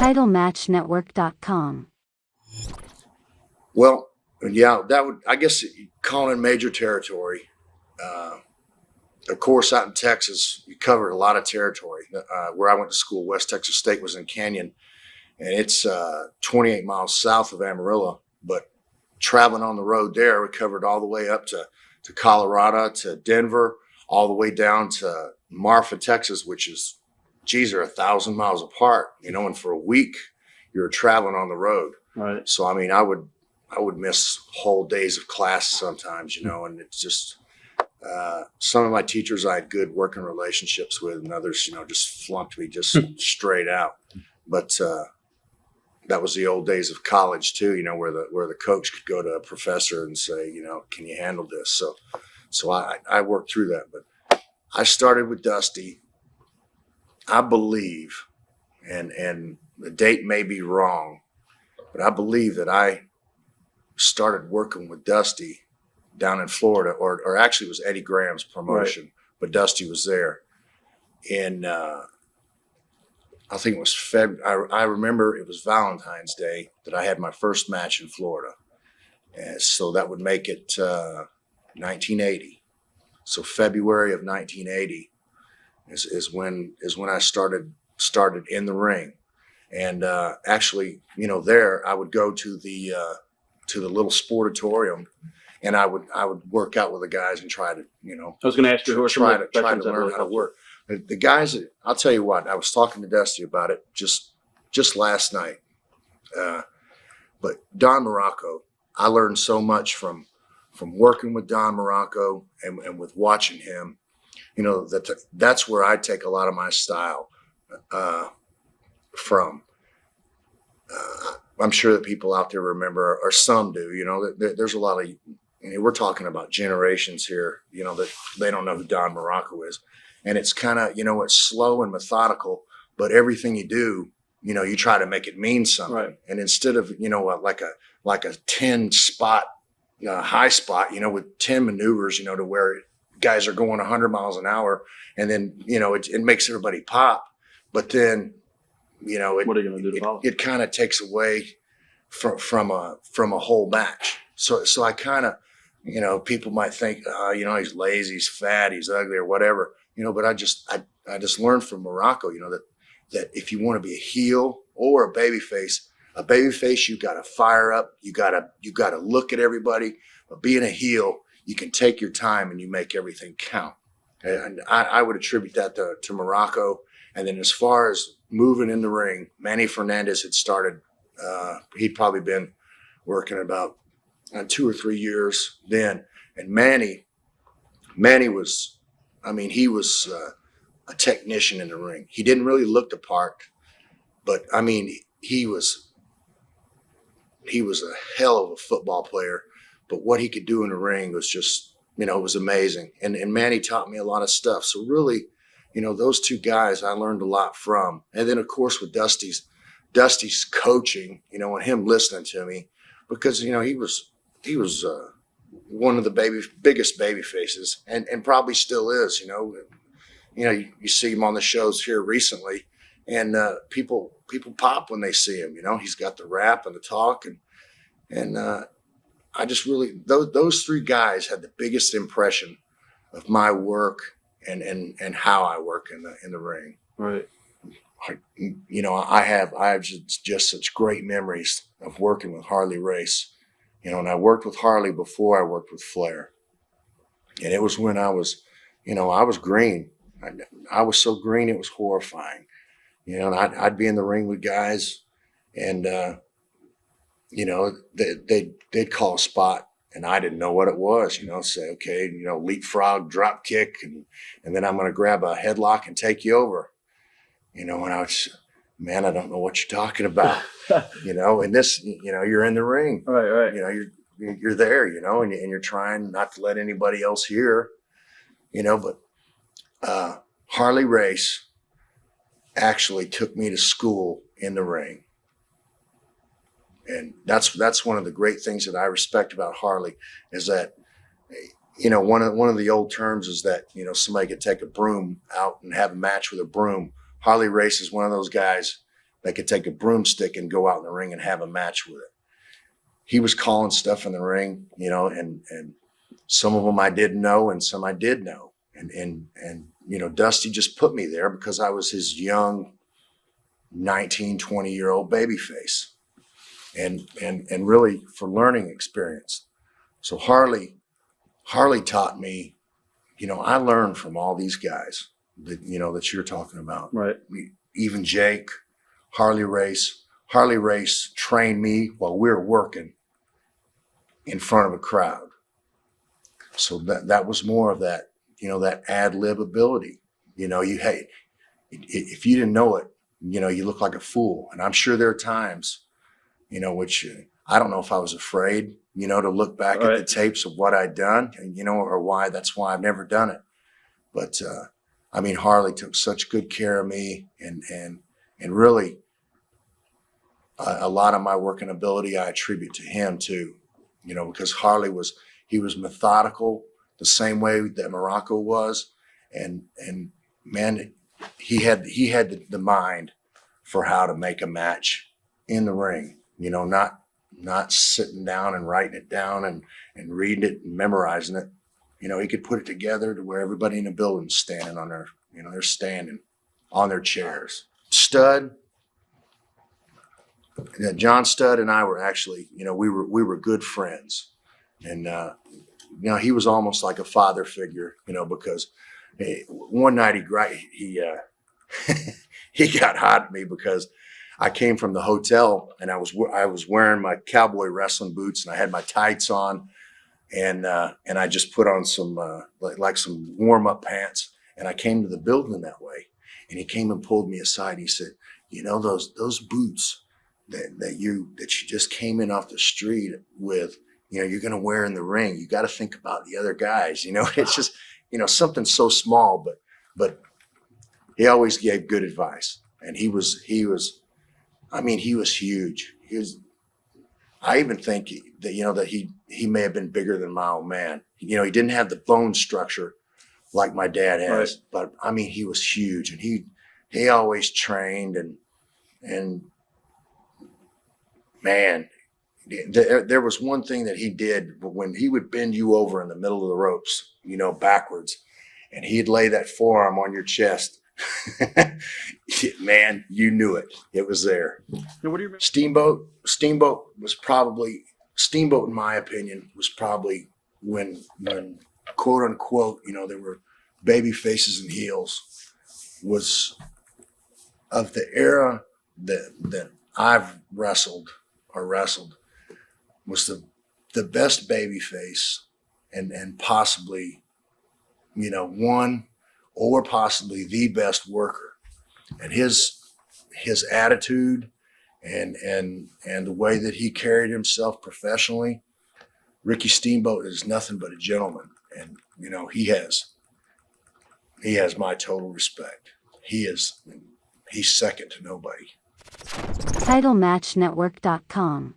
TitleMatchNetwork.com. Well, yeah, that would, I guess, calling in major territory. Of course, out in Texas, you covered a lot of territory. Where I went to school, West Texas State, was in Canyon, and it's 28 miles south of Amarillo. But traveling on the road there, we covered all the way up to Colorado, to Denver, all the way down to Marfa, Texas, which is, geez, they're 1,000 miles apart, and for a week you're traveling on the road. Right. So, I mean, I would miss whole days of class sometimes, and it's just, some of my teachers I had good working relationships with, and others, just flunked me just straight out. But that was the old days of college too, where the coach could go to a professor and say, can you handle this? So I worked through that. But I started with Dusty, I believe, and the date may be wrong, but I believe that I started working with Dusty down in Florida, or actually it was Eddie Graham's promotion, right. But Dusty was there. And I think it was I remember it was Valentine's Day that I had my first match in Florida. And so that would make it 1980. So February of 1980 is when I started in the ring. And actually, there I would go to the little sportatorium, and I would work out with the guys and try to, I was going to ask you who are try to learn how to work. The guys, I'll tell you what, I was talking to Dusty about it just last night. But Don Muraco, I learned so much from working with Don Muraco and with watching him. That's where I take a lot of my style from. I'm sure that people out there remember, or some do, there's a lot of, we're talking about generations here, that they don't know who Don Muraco is. And it's kind of, it's slow and methodical, but everything you do, you try to make it mean something. Right. And instead of, like a 10 spot, high spot, with 10 maneuvers, to where guys are going 100 miles an hour, and then, it makes everybody pop. But then, what are you going to do to follow? It kind of takes away from a whole match. So I kind of, people might think, he's lazy, he's fat, he's ugly, or whatever, but I just learned from Muraco, that if you want to be a heel or a babyface, you got to fire up, you got to look at everybody. But being a heel, you can take your time and you make everything count. And I would attribute that to Muraco. And then as far as moving in the ring, Manny Fernandez had started, he'd probably been working about 2 or 3 years then. And Manny was, he was a technician in the ring. He didn't really look the part, but he was a hell of a football player. But what he could do in the ring was just, it was amazing. And Manny taught me a lot of stuff. So really, those two guys I learned a lot from. And then, of course, with Dusty's coaching, and him listening to me, because, he was one of the biggest baby faces, and probably still is, you see him on the shows here recently, and people pop when they see him, he's got the rap and the talk, and I just really, those three guys had the biggest impression of my work and how I work in the ring. Right. I have just such great memories of working with Harley Race, and I worked with Harley before I worked with Flair. And it was when I was green. I was so green, it was horrifying. And I'd be in the ring with guys, and, they'd call a spot, and I didn't know what it was, say, okay, leapfrog, drop kick, and then I'm going to grab a headlock and take you over. And I was, man, I don't know what you're talking about, and this, you're in the ring, right. You're there, and you're trying not to let anybody else hear, but Harley Race actually took me to school in the ring. And that's one of the great things that I respect about Harley, is that, one of the old terms is that, somebody could take a broom out and have a match with a broom. Harley Race is one of those guys that could take a broomstick and go out in the ring and have a match with it. He was calling stuff in the ring, you know, and some of them I didn't know and some I did know. And you know, Dusty just put me there because I was his young 19, 20-year-old babyface and really for learning experience. So Harley taught me, you know, I learned from all these guys that, you know, that you're talking about. Right. Even Jake, Harley Race. Harley Race trained me while we were working in front of a crowd. So that was more of that, you know, that ad lib ability. You know, if you didn't know it, you know, you look like a fool. And I'm sure there are times, you know, which I don't know if I was afraid, you know, to look back at the tapes of what I'd done, and, you know, or that's why I've never done it. But I mean, Harley took such good care of me, and really a lot of my working ability I attribute to him too, you know, because Harley was methodical the same way that Muraco was, and man, he had the mind for how to make a match in the ring, you know, not sitting down and writing it down and reading it and memorizing it. You know, he could put it together to where everybody in the building's standing on their, you know, they're standing on their chairs. Stud, John Stud and I were actually, you know, we were good friends, and you know, he was almost like a father figure, you know, because one night he got hot at me because I came from the hotel and I was wearing my cowboy wrestling boots and I had my tights on, and I just put on some like some warm up pants, and I came to the building that way, and he came and pulled me aside and he said, you know, those boots that you just came in off the street with, you know, you're going to wear in the ring. You got to think about the other guys, you know. It's just, you know, something so small, but he always gave good advice, and he was I mean, he was huge. I even think that, you know, that he may have been bigger than my old man. You know, he didn't have the bone structure like my dad has, right, but I mean, he was huge, and he always trained, and man, there was one thing that he did when he would bend you over in the middle of the ropes, you know, backwards, and he'd lay that forearm on your chest. Man, you knew it. It was there. Now, what do you remember? Steamboat, in my opinion, was probably when quote unquote, you know, there were baby faces and heels, was of the era that I've wrestled, was the best baby face and possibly, you know, one or possibly the best worker. And his attitude and the way that he carried himself professionally, Ricky Steamboat is nothing but a gentleman. And, you know, he has my total respect. He's second to nobody. TitleMatchNetwork.com